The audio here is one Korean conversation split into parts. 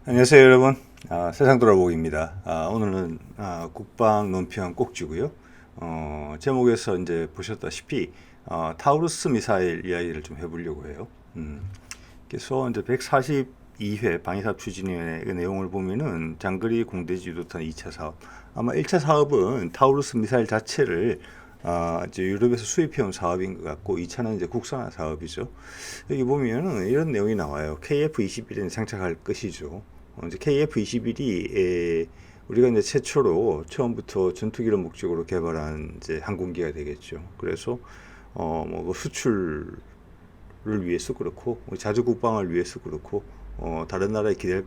안녕하세요 여러분. 세상 돌아보기입니다. 오늘은 국방 논평 꼭지고요. 제목에서 이제 보셨다시피 타우루스 미사일 이야기를 좀 해보려고 해요. 그래서 이제 142회 방위사업 추진위원회 그 내용을 보면은 장거리 공대지 유도탄 2차 사업, 아마 1차 사업은 타우루스 미사일 자체를 이제 유럽에서 수입해온 사업인 것 같고, 2차는 이제 국산화 사업이죠. 여기 보면은 이런 내용이 나와요. KF-21에 장착할 것이죠. 이제 KF-21이 우리가 이제 최초로 처음부터 전투기를 목적으로 개발한 이제 항공기가 되겠죠. 그래서 뭐 수출을 위해서 그렇고, 자주 국방을 위해서 그렇고, 다른 나라에 기댈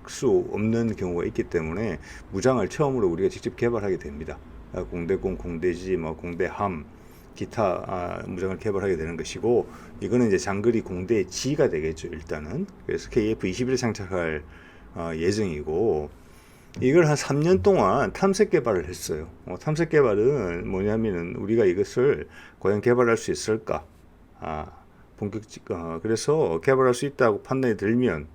수 없는 경우가 있기 때문에 무장을 처음으로 우리가 직접 개발하게 됩니다. 공대공, 공대지, 뭐 공대함, 기타 무장을 개발하게 되는 것이고, 이거는 이제 장거리 공대지가 되겠죠, 일단은. 그래서 KF-21에 장착할 예정이고, 이걸 한 3년 동안 탐색 개발을 했어요. 탐색 개발은 뭐냐면은 우리가 이것을 과연 개발할 수 있을까? 그래서 개발할 수 있다고 판단이 들면,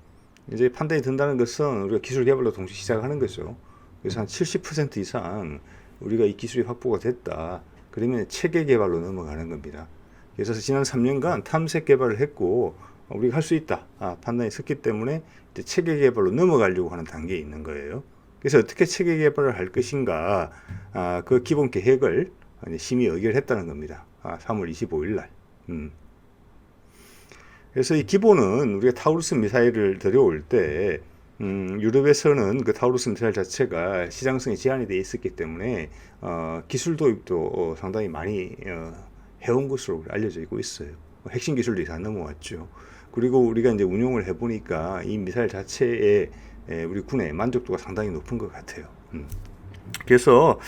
이제 판단이 든다는 것은 우리가 기술 개발로 동시에 시작하는 거죠. 그래서 한 70% 이상 우리가 이 기술이 확보가 됐다. 그러면 체계 개발로 넘어가는 겁니다. 그래서 지난 3년간 탐색 개발을 했고, 우리가 할 수 있다 판단이 섰기 때문에 이제 체계 개발로 넘어가려고 하는 단계에 있는 거예요. 그래서 어떻게 체계 개발을 할 것인가, 그 기본 계획을 심의 의결했다는 겁니다. 3월 25일 날. 그래서 이 기본은 우리가 타우루스 미사일을 들여올 때, 유럽에서는 그 타우루스 미사일 자체가 시장성이 제한이 되어 있었기 때문에 기술 도입도 상당히 많이 해온 것으로 알려져 있고 있어요. 핵심 기술들이 다 넘어왔죠. 그리고 우리가 이제 운용을 해보니까 이 미사일 자체에 우리 군의 만족도가 상당히 높은 것 같아요. 그래서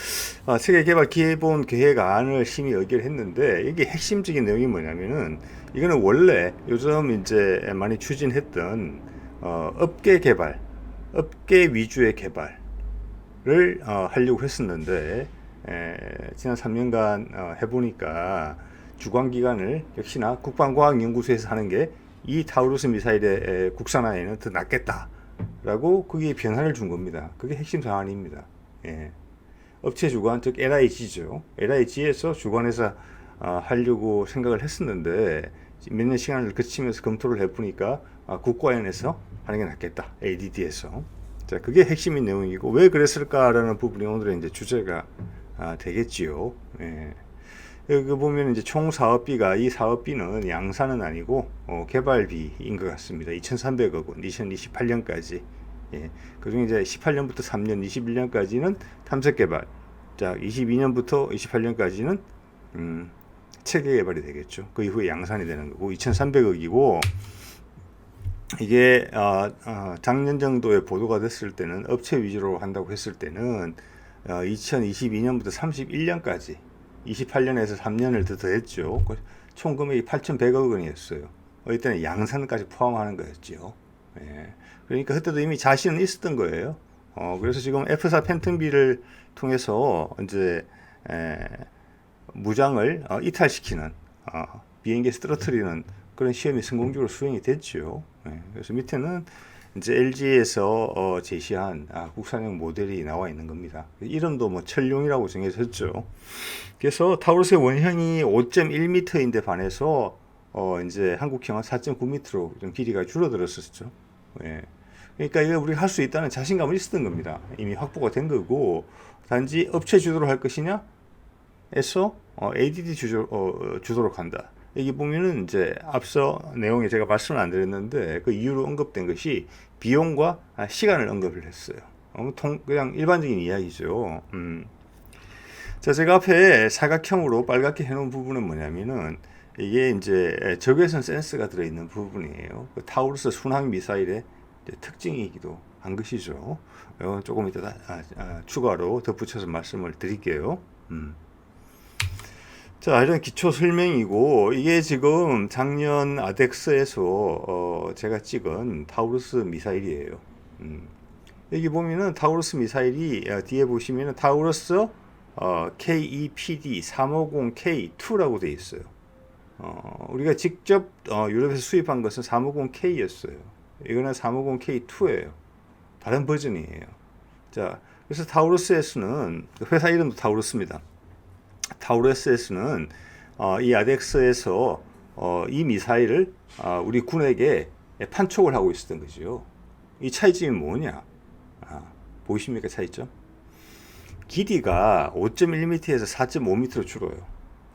세계 개발 기본 계획안을 심의 의결했는데, 이게 핵심적인 내용이 뭐냐면은, 이거는 원래 요즘 이제 많이 추진했던 업계 개발, 업계 위주의 개발을 하려고 했었는데, 지난 3년간 해보니까 주관기관을 역시나 국방과학연구소에서 하는 게 이 타우루스 미사일의 국산화에는 더 낫겠다라고 그게 변화를 준 겁니다. 그게 핵심 사안입니다. 예. 업체 주관, 즉 LIG죠. LIG에서 주관해서 하려고 생각을 했었는데, 몇 년 시간을 거치면서 검토를 해보니까 국과연에서 하는 게 낫겠다. ADD에서. 자, 그게 핵심인 내용이고, 왜 그랬을까라는 부분이 오늘의 이제 주제가 되겠지요. 예. 여기 보면 이제 총 사업비가, 이 사업비는 양산은 아니고 개발비인 것 같습니다. 2,300억 원, 2028년까지. 예. 그중에 이제 18년부터 3년, 21년까지는 탐색 개발. 자, 22년부터 28년까지는 체계 개발이 되겠죠. 그 이후에 양산이 되는 거고, 2,300억이고, 이게 작년 정도에 보도가 됐을 때는, 업체 위주로 한다고 했을 때는 2022년부터 31년까지 28년에서 3년을 더 더했죠. 총 금액이 8,100억 원이었어요. 이때는 양산까지 포함하는 거였죠. 예. 그러니까 그때도 이미 자신은 있었던 거예요. 그래서 지금 F4 팬텀비를 통해서 이제 무장을 이탈시키는, 비행기에서 떨어뜨리는 그런 시험이 성공적으로 수행이 됐죠. 예. 그래서 밑에는 이제 LG에서 제시한 국산형 모델이 나와 있는 겁니다. 이름도 뭐 철룡이라고 정해졌죠. 그래서 타우루스의 원형이 5.1m인데 반해서 이제 한국형은 4.9m로 좀 길이가 줄어들었었죠. 예. 그러니까 이거 우리가 할 수 있다는 자신감을 있었던 겁니다. 이미 확보가 된 거고, 단지 업체 주도로 할 것이냐 에서 ADD 주도로 간다. 여기 보면은 이제 앞서 내용에 제가 말씀을 안 드렸는데, 그 이유로 언급된 것이 비용과 시간을 언급을 했어요. 그냥 일반적인 이야기죠. 자, 제가 앞에 사각형으로 빨갛게 해놓은 부분은 뭐냐면은, 이게 이제 적외선 센서가 들어있는 부분이에요. 그 타우루스 순항 미사일의 특징이기도 한 것이죠. 조금 이따 추가로 덧붙여서 말씀을 드릴게요. 자, 이런 기초 설명이고, 이게 지금 작년 아덱스에서 제가 찍은 타우루스 미사일이에요. 여기 보면은 타우루스 미사일이 뒤에 보시면은 타우루스 KEPD 350K2라고 되어 있어요. 우리가 직접 유럽에서 수입한 것은 350K였어요. 이거는 350K2예요. 다른 버전이에요. 자, 그래서 타우루스에서는 회사 이름도 타우루스입니다. 타우루스에서는 이 아덱스에서 이 미사일을 우리 군에게 판촉을 하고 있었던 거죠. 이 차이점이 뭐냐? 보이십니까 차이점? 길이가 5.1m에서 4.5m로 줄어요.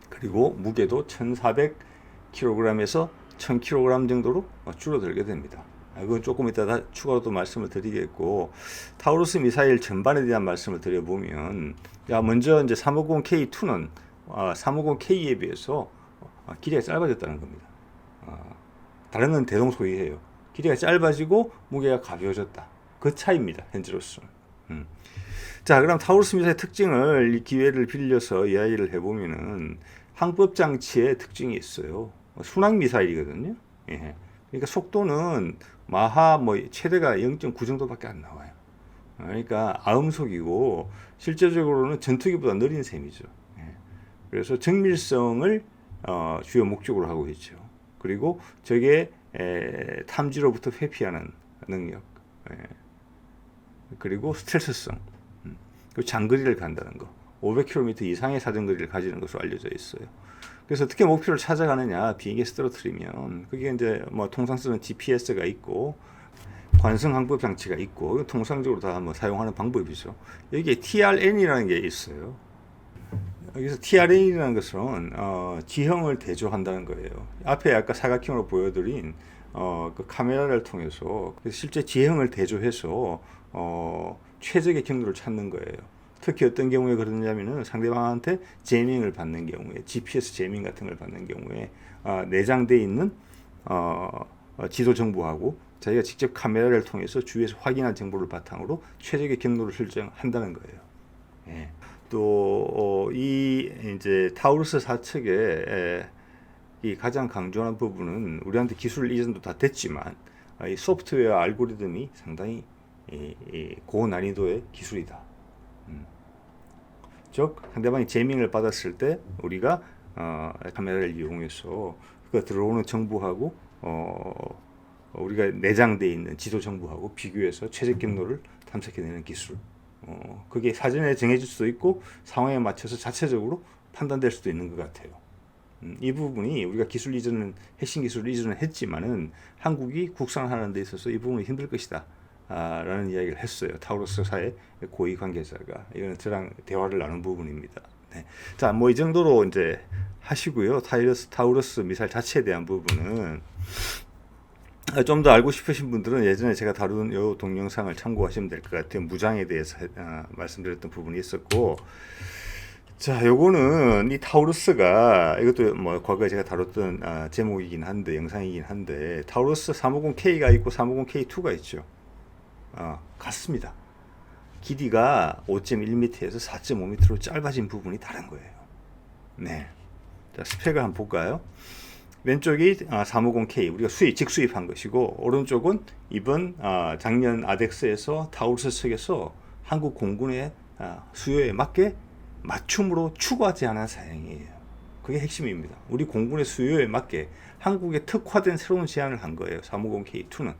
그리고 무게도 1,400kg에서 1,000kg 정도로 줄어들게 됩니다. 이건 조금 이따 추가로 또 말씀을 드리겠고, 타우루스 미사일 전반에 대한 말씀을 드려보면, 먼저 이제 350K2는 350K에 비해서 길이가 짧아졌다는 겁니다. 다른 건 대동소이해요. 길이가 짧아지고 무게가 가벼워졌다. 그 차이입니다. 현재로서는. 자, 그럼 타우루스 미사일의 특징을 이 기회를 빌려서 이야기를 해보면은 항법 장치의 특징이 있어요. 순항 미사일이거든요. 예. 그러니까 속도는 마하 최대가 0.9 정도밖에 안 나와요. 그러니까 아음속이고 실제적으로는 전투기보다 느린 셈이죠. 예. 그래서 정밀성을 주요 목적으로 하고 있죠. 그리고 적의 탐지로부터 회피하는 능력, 그리고 스텔스성, 그리고 장거리를 간다는 거, 500km 이상의 사정거리를 가지는 것으로 알려져 있어요. 그래서 어떻게 목표를 찾아가느냐, 비행기에서 떨어뜨리면 그게 이제 통상 쓰는 GPS가 있고 관성 항법 장치가 있고 통상적으로 다 사용하는 방법이죠. 여기에 TRN이라는 게 있어요. 여기서 TRN이라는 것은 지형을 대조한다는 거예요. 앞에 아까 사각형으로 보여드린 그 카메라를 통해서 실제 지형을 대조해서 최적의 경로를 찾는 거예요. 특히 어떤 경우에 그러냐면은 상대방한테 제밍을 받는 경우에, GPS 제밍 같은 걸 받는 경우에 내장되어 있는 지도 정보하고 자기가 직접 카메라를 통해서 주위에서 확인한 정보를 바탕으로 최적의 경로를 설정한다는 거예요. 예. 또 이 이제 타우루스 사측의 이 가장 강조하는 부분은 우리한테 기술 이전도 다 됐지만 이 소프트웨어 알고리즘이 상당히 고난이도의 기술이다. 즉 상대방이 제밍을 받았을 때 우리가 카메라를 이용해서 그 들어오는 정보하고 우리가 내장되어 있는 지도 정보하고 비교해서 최적 경로를 탐색해내는 기술. 그게 사전에 정해질 수도 있고 상황에 맞춰서 자체적으로 판단될 수도 있는 것 같아요. 이 부분이 우리가 기술 이전은 핵심 기술 이전을 했지만은 한국이 국산하는 데 있어서 이 부분이 힘들 것이다. 라는 이야기를 했어요. 타우루스사의 고위 관계자가. 이거는 저랑 대화를 나눈 부분입니다. 네. 자, 이 정도로 이제 하시고요. 타우루스 미사일 자체에 대한 부분은 좀 더 알고 싶으신 분들은 예전에 제가 다룬 요 동영상을 참고하시면 될 것 같아요. 무장에 대해서 말씀드렸던 부분이 있었고, 자, 요거는 이 타우루스가 이것도 과거에 제가 다뤘던 제목이긴 한데 영상이긴 한데 타우루스 350K가 있고 350K2가 있죠. 같습니다. 길이가 5.1m에서 4.5m로 짧아진 부분이 다른 거예요. 네. 자, 스펙을 한번 볼까요? 왼쪽이 350K 우리가 직수입한 것이고 오른쪽은 이번 작년 아덱스에서 타우루스 측에서 한국 공군의 수요에 맞게 맞춤으로 추가 제한한 사양이에요. 그게 핵심입니다. 우리 공군의 수요에 맞게 한국에 특화된 새로운 제안을 한 거예요. 350K2는.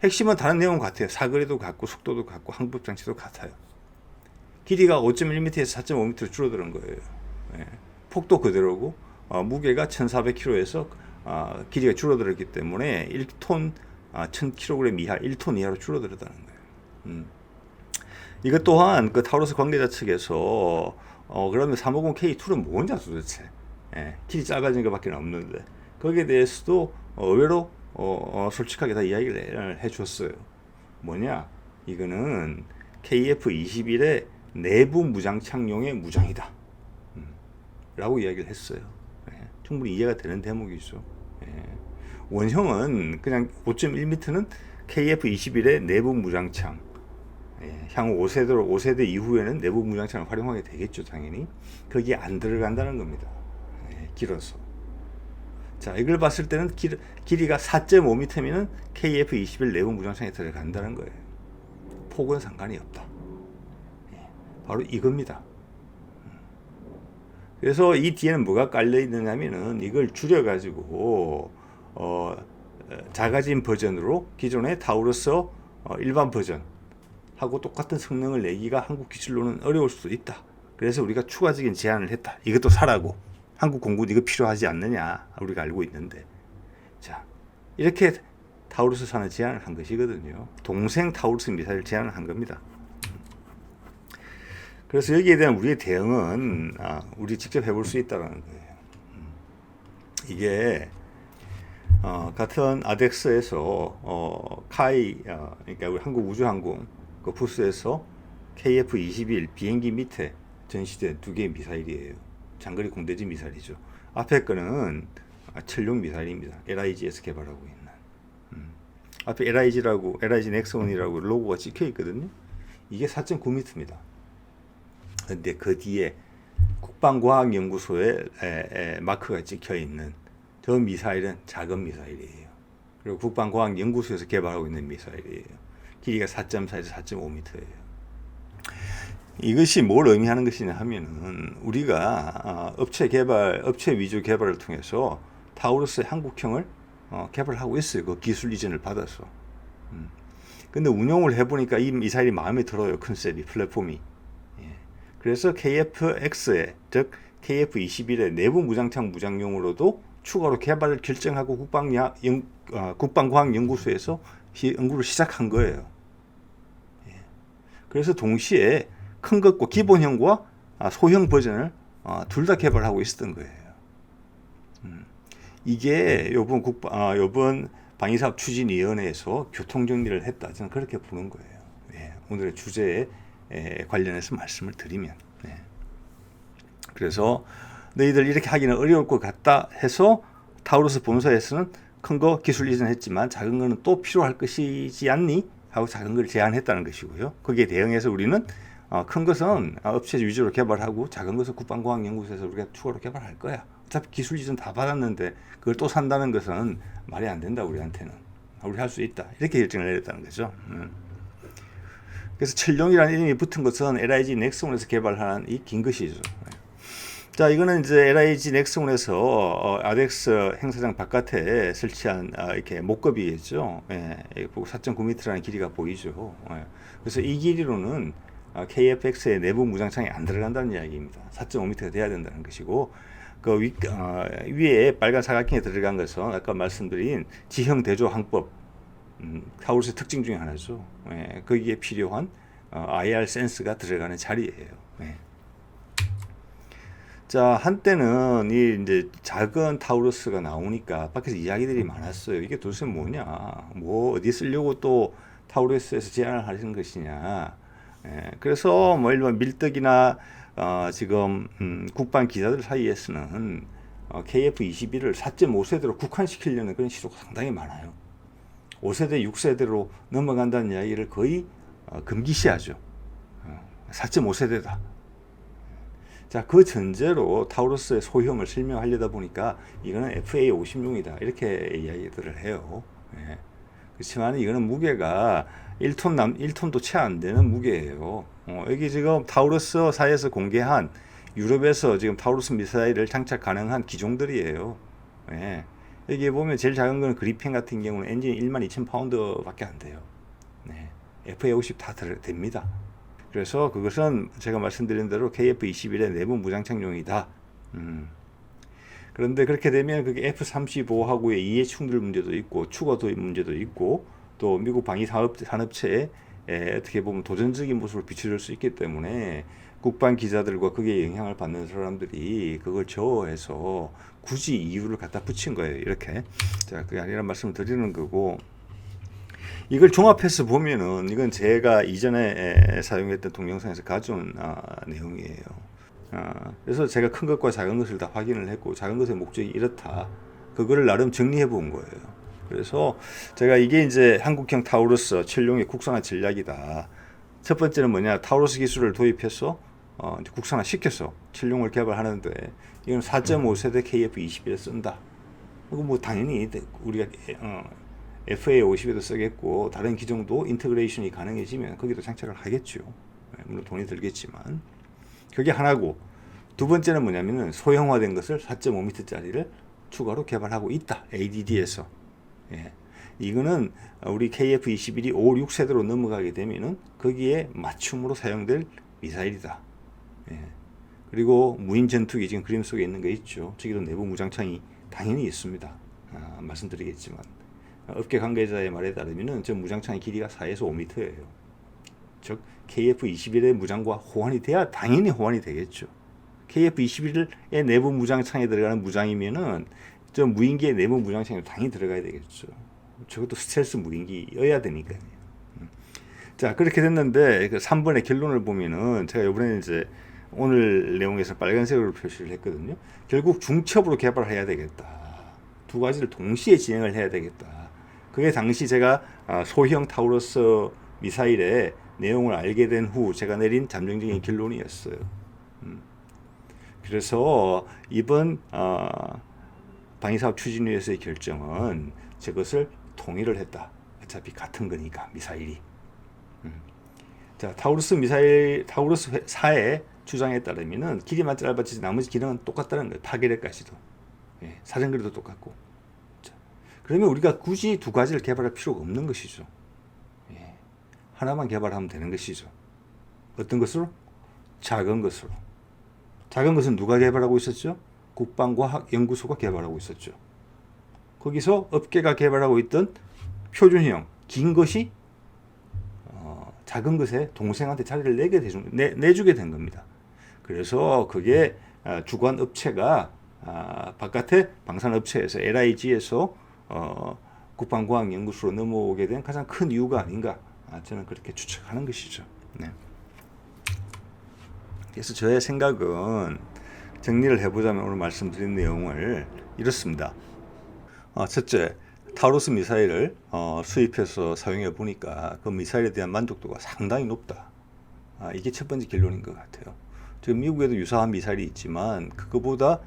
핵심은 다른 내용 같아요. 사거리도 같고 속도도 같고 항법 장치도 같아요. 길이가 5.1m에서 4.5m로 줄어드는 거예요. 예. 폭도 그대로고 무게가 1,400kg에서 길이가 줄어들었기 때문에 1톤 1,000kg 이하, 1톤 이하로 줄어들었다는 거예요. 이것 또한 그 타우루스 관계자 측에서 그러면 350K2는 뭐냐 도대체? 예. 길이 짧아진 것밖에 없는데 거기에 대해서도 의외로 솔직하게 다 이야기를 해줬어요. 뭐냐? 이거는 KF-21의 내부 무장창용의 무장이다. 라고 이야기를 했어요. 예, 충분히 이해가 되는 대목이죠. 예, 원형은 그냥 5.1m는 KF-21의 내부 무장창. 예, 향후 5세대 이후에는 내부 무장창을 활용하게 되겠죠, 당연히. 거기에 안 들어간다는 겁니다. 예, 길어서. 자, 이걸 봤을 때는 길이가 4.5m면 KF-21 내부 무장창에 들어간다는 거예요. 폭은 상관이 없다. 예, 바로 이겁니다. 그래서 이 뒤에는 뭐가 깔려 있느냐면은 이걸 줄여가지고 작아진 버전으로 기존의 타우루스 일반 버전 하고 똑같은 성능을 내기가 한국 기술로는 어려울 수도 있다. 그래서 우리가 추가적인 제안을 했다. 이것도 사라고. 한국 공군 이거 필요하지 않느냐. 우리가 알고 있는데. 자, 이렇게 타우루스사는 제안을 한 것이거든요. 동생 타우루스 미사일 제안을 한 겁니다. 그래서 여기에 대한 우리의 대응은 우리 직접 해볼 수 있다는 거예요. 이게 같은 아덱스에서 카이 그러니까 우리 한국우주항공 그 부스에서 KF-21 비행기 밑에 전시된 두 개의 미사일이에요. 장거리 공대지 미사일이죠. 앞에 거는 천룡 미사일입니다. LIG에서 개발하고 있는. 앞에 LIG라고 LIG 넥슨이라고 로고가 찍혀 있거든요. 이게 4.9m입니다. 근데 그 뒤에 국방과학연구소에 마크가 찍혀 있는 저 미사일은 작은 미사일이에요. 그리고 국방과학연구소에서 개발하고 있는 미사일이에요. 길이가 4.4에서 4.5m예요. 이것이 뭘 의미하는 것이냐 하면은 우리가 업체 위주 개발을 통해서 타우루스의 한국형을 개발하고 있어요. 그 기술 이전을 받아서. 근데 운용을 해보니까 이 미사일이 마음에 들어요. 컨셉이, 플랫폼이. 그래서 KF-X에, 즉 KF-21의 내부 무장창 무장용으로도 추가로 개발을 결정하고 국방과학연구소에서 연구를 시작한 거예요. 그래서 동시에 큰 것과 기본형과 소형 버전을 둘 다 개발하고 있었던 거예요. 이게 요번 방위사업 추진위원회에서 교통정리를 했다. 저는 그렇게 보는 거예요. 오늘의 주제에 관련해서 말씀을 드리면. 그래서 너희들 이렇게 하기는 어려울 것 같다 해서 타우루스 본사에서는 큰 거 기술 이전했지만 작은 거는 또 필요할 것이지 않니? 하고 작은 걸 제안했다는 것이고요. 거기에 대응해서 우리는 큰 것은 업체 위주로 개발하고 작은 것은 국방과학연구소에서 우리가 추가로 개발할 거야. 어차피 기술 이전 다 받았는데 그걸 또 산다는 것은 말이 안 된다. 우리한테는. 우리 할 수 있다. 이렇게 결정을 내렸다는 거죠. 그래서 천룡이라는 이름이 붙은 것은 LIG 넥슨에서 개발한 이 긴 것이죠. 자, 이거는 이제 LIG 넥슨에서 아덱스 행사장 바깥에 설치한 이렇게 목겁이겠죠. 4.9m라는 길이가 보이죠. 그래서 이 길이로는 KF-X의 내부 무장창이 안 들어간다는 이야기입니다. 4.5m가 돼야 된다는 것이고, 그 위에 빨간 사각형에 들어간 것은 아까 말씀드린 지형 대조 항법, 타우루스의 특징 중에 하나죠. 거기에 필요한 IR 센스가 들어가는 자리예요. 자, 한때는 이 이제 작은 타우루스가 나오니까 밖에서 이야기들이 많았어요. 이게 도대체 뭐냐? 뭐 어디 쓰려고 또 타우루스에서 제안을 하시는 것이냐? 그래서 뭐 일반 밀떡이나 지금 국방 기자들 사이에서는 KF-21을 4.5세대로 국한시키려는 그런 시도가 상당히 많아요. 5세대, 6세대로 넘어간다는 이야기를 거의 금기시하죠. 4.5세대다. 자, 그 전제로 타우루스의 소형을 설명하려다 보니까 이거는 FA-50용이다. 이렇게 이야기들을 해요. 그렇지만 이거는 무게가 1톤도 채 안 되는 무게예요. 여기 지금 타우루스사에서 공개한 유럽에서 지금 타우루스 미사일을 장착 가능한 기종들이에요. 여기 보면 제일 작은 거는 그리펜 같은 경우는 엔진이 12,000파운드 밖에 안 돼요. FA-50 다 됩니다. 그래서 그것은 제가 말씀드린 대로 KF-21의 내부 무장착용이다. 그런데 그렇게 되면 그게 F-35하고의 이해 충돌 문제도 있고 추가 도입 문제도 있고 또 미국 방위 산업체에 어떻게 보면 도전적인 모습을 비춰줄 수 있기 때문에 국방 기자들과 그게 영향을 받는 사람들이 그걸 저어해서 굳이 이유를 갖다 붙인 거예요. 이렇게. 자, 그게 아니란 말씀을 드리는 거고. 이걸 종합해서 보면은 이건 제가 이전에 사용했던 동영상에서 가져온 내용이에요. 그래서 제가 큰 것과 작은 것을 다 확인을 했고 작은 것의 목적이 이렇다. 그거를 나름 정리해 본 거예요. 그래서 제가 이게 이제 한국형 타우루스 천룡의 국산화 전략이다. 첫 번째는 뭐냐? 타우루스 기술을 도입해서 이제 국산화 시켜서 천룡을 개발하는데 이건 4.5세대 KF-21에 쓴다. 그거 뭐 당연히 우리가 FA-50에도 쓰겠고 다른 기종도 인터그레이션이 가능해지면 거기도 장착을 하겠죠. 물론 돈이 들겠지만 그게 하나고, 두 번째는 뭐냐면은 소형화된 것을 4.5m짜리를 추가로 개발하고 있다. ADD에서. 이거는 우리 KF-21이 5, 6세대로 넘어가게 되면은 거기에 맞춤으로 사용될 미사일이다. 예. 그리고 무인 전투기 지금 그림 속에 있는 거 있죠. 저기도 내부 무장창이 당연히 있습니다. 말씀드리겠지만 업계 관계자의 말에 따르면은 저 무장창의 길이가 4에서 5m예요. 즉 KF-21의 무장과 호환이 돼야 당연히 호환이 되겠죠. KF-21의 내부 무장창에 들어가는 무장이면은 저 무인기의 내부 무장창에 당연히 들어가야 되겠죠. 저것도 스텔스 무인기여야 되니까요. 자, 그렇게 됐는데 그 3번의 결론을 보면은 제가 이번에 이제 오늘 내용에서 빨간색으로 표시를 했거든요. 결국 중첩으로 개발해야 되겠다. 두 가지를 동시에 진행을 해야 되겠다. 그게 당시 제가 소형 타우러스 미사일의 내용을 알게 된 후 제가 내린 잠정적인 결론이었어요. 그래서 이번 방위사업 추진위에서의 결정은 저것을 통일을 했다. 어차피 같은 거니까 미사일이. 자, 타우루스 미사일 타우루스 4의 주장에 따르면은 길이만 짧아지지 나머지 기능은 똑같다는 거예요. 파괴력까지도. 예, 사정거리도 똑같고. 자, 그러면 우리가 굳이 두 가지를 개발할 필요가 없는 것이죠. 예, 하나만 개발하면 되는 것이죠. 어떤 것으로? 작은 것으로. 작은 것은 누가 개발하고 있었죠? 국방과학연구소가 개발하고 있었죠. 거기서 업계가 개발하고 있던 표준형 긴 것이 작은 것에 동생한테 자리를 내주게 된 겁니다. 그래서 그게 주관 업체가 바깥에 방산업체에서 LIG에서 국방과학연구소로 넘어오게 된 가장 큰 이유가 아닌가 저는 그렇게 추측하는 것이죠. 네. 그래서 저의 생각은 정리를 해보자면 오늘 말씀드린 내용을 이렇습니다. 첫째, 타우루스 미사일을 수입해서 사용해 보니까 그 미사일에 대한 만족도가 상당히 높다. 이게 첫 번째 결론인 것 같아요. 지금 미국에도 유사한 미사일이 있지만 그거보다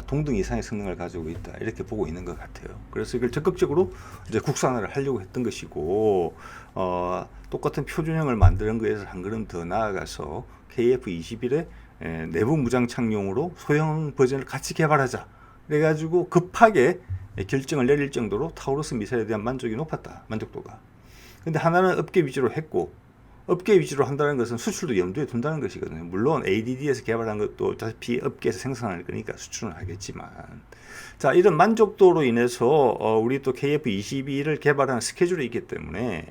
동등 이상의 성능을 가지고 있다. 이렇게 보고 있는 것 같아요. 그래서 이걸 적극적으로 이제 국산화를 하려고 했던 것이고 똑같은 표준형을 만드는 거에서 한 걸음 더 나아가서 KF-21의 내부 무장창용으로 소형 버전을 같이 개발하자. 그래가지고 급하게 결정을 내릴 정도로 타우루스 미사일에 대한 만족이 높았다. 만족도가. 근데 하나는 업계 위주로 했고 업계 위주로 한다는 것은 수출도 염두에 둔다는 것이거든요. 물론 ADD에서 개발한 것도 어차피 업계에서 생산할 거니까 수출은 하겠지만 자, 이런 만족도로 인해서 우리 또 KF-22를 개발하는 스케줄이 있기 때문에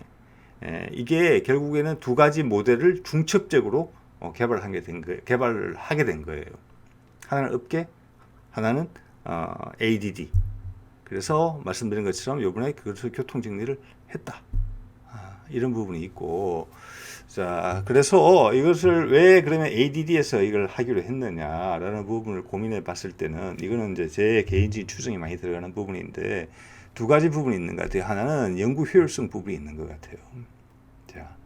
이게 결국에는 두 가지 모델을 중첩적으로 개발하게 된 거예요. 하나는 업계, 하나는 ADD. 그래서 말씀드린 것처럼 이번에 그것을 교통 정리를 했다. 이런 부분이 있고, 자, 그래서 이것을 왜 그러면 ADD에서 이걸 하기로 했느냐라는 부분을 고민해 봤을 때는 이거는 이제 제 개인적인 추정이 많이 들어가는 부분인데 두 가지 부분이 있는 것 같아요. 하나는 연구 효율성 부분이 있는 것 같아요. 자,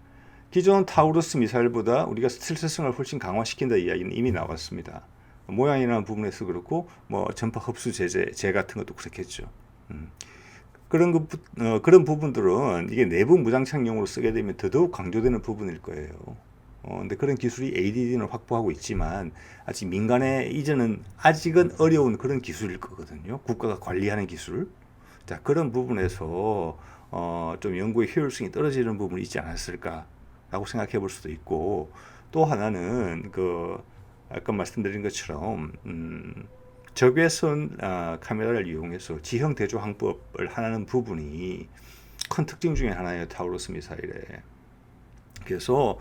기존 타우루스 미사일보다 우리가 스텔스성을 훨씬 강화시킨다 이야기는 이미 나왔습니다. 모양이라는 부분에서 그렇고 뭐 전파 흡수 제 같은 것도 그렇겠죠. 그런 부분들은 이게 내부 무장창용으로 쓰게 되면 더더욱 강조되는 부분일 거예요. 근데 그런 기술이 ADD는 확보하고 있지만 아직 민간에 이전은 아직은 어려운 그런 기술일 거거든요. 국가가 관리하는 기술. 자, 그런 부분에서 좀 연구의 효율성이 떨어지는 부분이 있지 않았을까라고 생각해 볼 수도 있고 또 하나는 아까 말씀드린 것처럼 적외선 카메라를 이용해서 지형 대조 항법을 하는 부분이 큰 특징 중에 하나예요. 타우루스 미사일에. 그래서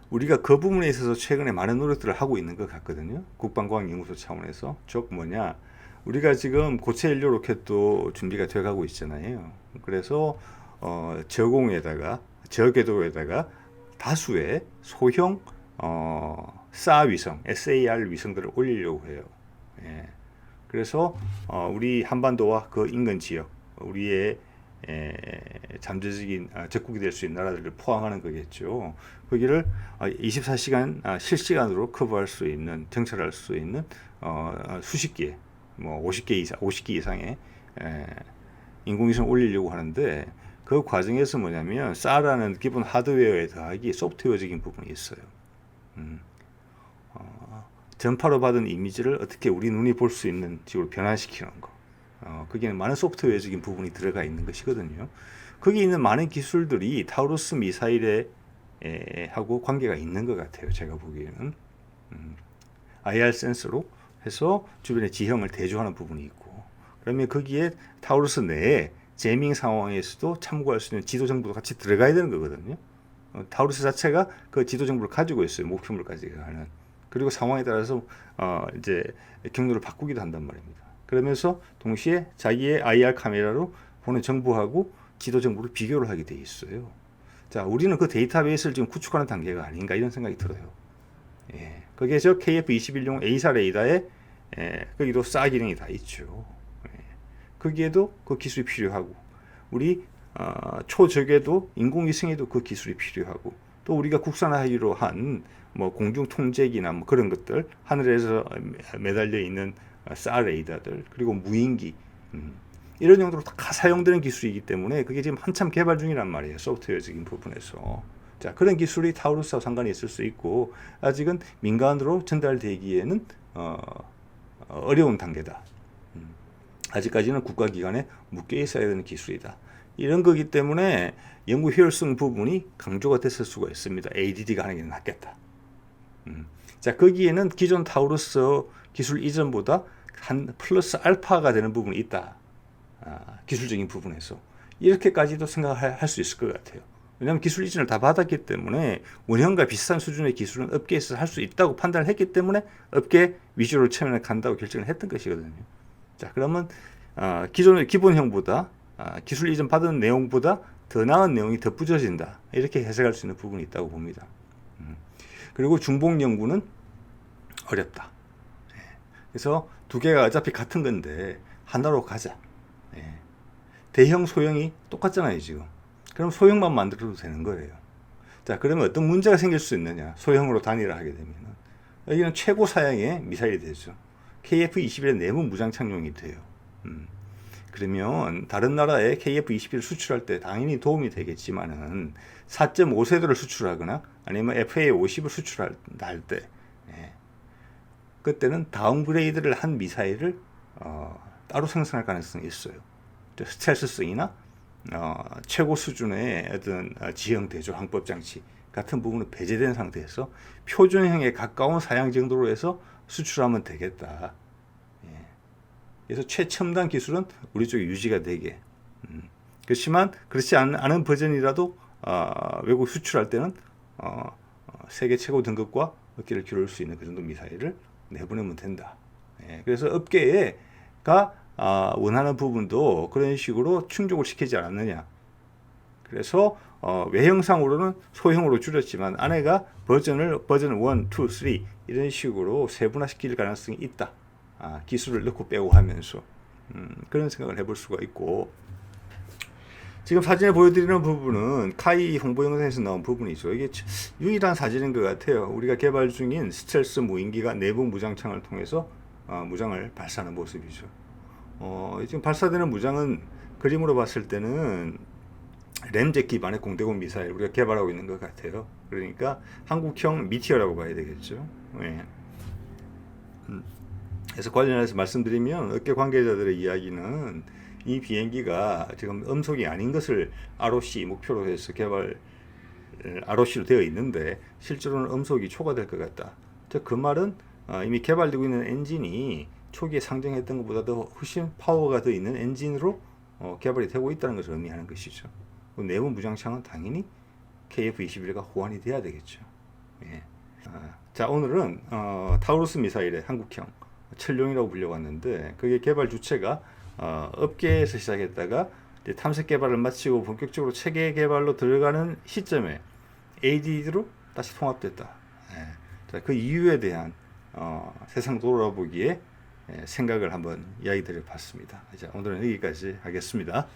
우리가 그 부분에 있어서 최근에 많은 노력들을 하고 있는 것 같거든요. 국방과학연구소 차원에서. 즉 뭐냐, 우리가 지금 고체 연료 로켓도 준비가 돼가고 있잖아요. 그래서 저궤도에다가 다수의 소형 SAR 위성, SAR 위성들을 올리려고 해요. 예. 그래서 우리 한반도와 그 인근 지역, 우리의 잠재적인 적국이 될 수 있는 나라들을 포함하는 거겠죠. 거기를 24시간 실시간으로 커버할 수 있는, 정찰할 수 있는 수십 개, 뭐 50개 이상의 인공위성을 올리려고 하는데 그 과정에서 뭐냐면 SAR라는 기본 하드웨어에 더하기 소프트웨어적인 부분이 있어요. 전파로 받은 이미지를 어떻게 우리 눈이 볼 수 있는 식으로 변환시키는 거. 거기에는 많은 소프트웨어적인 부분이 들어가 있는 것이거든요. 거기 있는 많은 기술들이 타우루스 미사일에 하고 관계가 있는 것 같아요. 제가 보기에는 IR 센서로 해서 주변의 지형을 대조하는 부분이 있고, 그러면 거기에 타우루스 내에 제밍 상황에서도 참고할 수 있는 지도 정보도 같이 들어가야 되는 거거든요. 타우루스 자체가 그 지도 정보를 가지고 있어요. 목표물까지 가는. 그리고 상황에 따라서 이제 경로를 바꾸기도 한단 말입니다. 그러면서 동시에 자기의 IR 카메라로 보는 정보하고 지도 정보를 비교를 하게 돼 있어요. 자, 우리는 그 데이터베이스를 지금 구축하는 단계가 아닌가 이런 생각이 들어요. 예, 거기에 저 KF-21용 A사 레이더에 거기도 SA 기능이 다 있죠. 예, 거기에도 그 기술이 필요하고, 우리 초적에도 인공위성에도 그 기술이 필요하고, 또 우리가 국산화하기로 한 뭐 공중 통제기나 뭐 그런 것들, 하늘에서 매달려 있는 SA 레이더들, 그리고 무인기, 이런 용도로 다 사용되는 기술이기 때문에 그게 지금 한참 개발 중이란 말이에요. 소프트웨어적인 부분에서. 자, 그런 기술이 타우루스와 상관이 있을 수 있고, 아직은 민간으로 전달되기에는 어려운 단계다. 아직까지는 국가기관에 묶여 있어야 되는 기술이다. 이런 거기 때문에 연구 효율성 부분이 강조가 됐을 수가 있습니다. ADD가 하는 게 낫겠다. 자, 거기에는 기존 타우루스 기술 이전보다 한 플러스 알파가 되는 부분이 있다. 기술적인 부분에서. 이렇게까지도 생각할 수 있을 것 같아요. 왜냐하면 기술 이전을 다 받았기 때문에 원형과 비슷한 수준의 기술은 업계에서 할 수 있다고 판단을 했기 때문에 업계 위주로 처음에 간다고 결정을 했던 것이거든요. 자, 그러면 기존의 기본형보다 기술 이전 받은 내용보다 더 나은 내용이 덧붙여진다. 이렇게 해석할 수 있는 부분이 있다고 봅니다. 그리고 중복 연구는 어렵다. 그래서 두 개가 어차피 같은 건데 하나로 가자. 대형 소형이 똑같잖아요, 지금. 그럼 소형만 만들어도 되는 거예요. 자, 그러면 어떤 문제가 생길 수 있느냐? 소형으로 단일화 하게 되면 여기는 최고 사양의 미사일이 되죠. KF-21의 내부 무장 착용이 돼요. 그러면 다른 나라에 KF-21을 수출할 때 당연히 도움이 되겠지만은 4.5세대를 수출하거나 아니면 FA-50을 수출할 때 그때는 다운그레이드를 한 미사일을 따로 생산할 가능성이 있어요. 스텔스성이나 최고 수준의 어떤 지형 대조 항법 장치 같은 부분은 배제된 상태에서 표준형에 가까운 사양 정도로 해서 수출하면 되겠다. 그래서 최첨단 기술은 우리 쪽에 유지가 되게. 그렇지만 그렇지 않은 버전이라도 외국 수출할 때는 세계 최고 등급과 어깨를 겨룰 수 있는 그 정도 미사일을 내보내면 된다. 그래서 업계가 원하는 부분도 그런 식으로 충족을 시키지 않았느냐. 그래서 외형상으로는 소형으로 줄였지만 안에가 버전 1, 2, 3 이런 식으로 세분화시킬 가능성이 있다. 기술을 넣고 빼고 하면서 그런 생각을 해볼 수가 있고, 지금 사진에 보여드리는 부분은 카이 홍보 영상에서 나온 부분이죠. 이게 유일한 사진인 것 같아요. 우리가 개발 중인 스텔스 무인기가 내부 무장창을 통해서 무장을 발사하는 모습이죠. 지금 발사되는 무장은 그림으로 봤을 때는 램젯 기반의 공대공 미사일 우리가 개발하고 있는 것 같아요. 그러니까 한국형 미티어라고 봐야 되겠죠. 그래서 관련해서 말씀드리면 업계 관계자들의 이야기는 이 비행기가 지금 음속이 아닌 것을 ROC 목표로 해서 개발 ROC로 되어 있는데 실제로는 음속이 초과될 것 같다. 즉 그 말은 이미 개발되고 있는 엔진이 초기에 상정했던 것보다 더 훨씬 파워가 더 있는 엔진으로 개발이 되고 있다는 것을 의미하는 것이죠. 내부 무장창은 당연히 KF-21과 호환이 돼야 되겠죠. 자, 오늘은 타우루스 미사일의 한국형 천룡이라고 불려왔는데, 그게 개발 주체가 업계에서 시작했다가 이제 탐색 개발을 마치고 본격적으로 체계 개발로 들어가는 시점에 ADD로 다시 통합됐다. 자, 그 이유에 대한 세상 돌아보기에 생각을 한번 이야기 드려봤습니다. 자, 오늘은 여기까지 하겠습니다.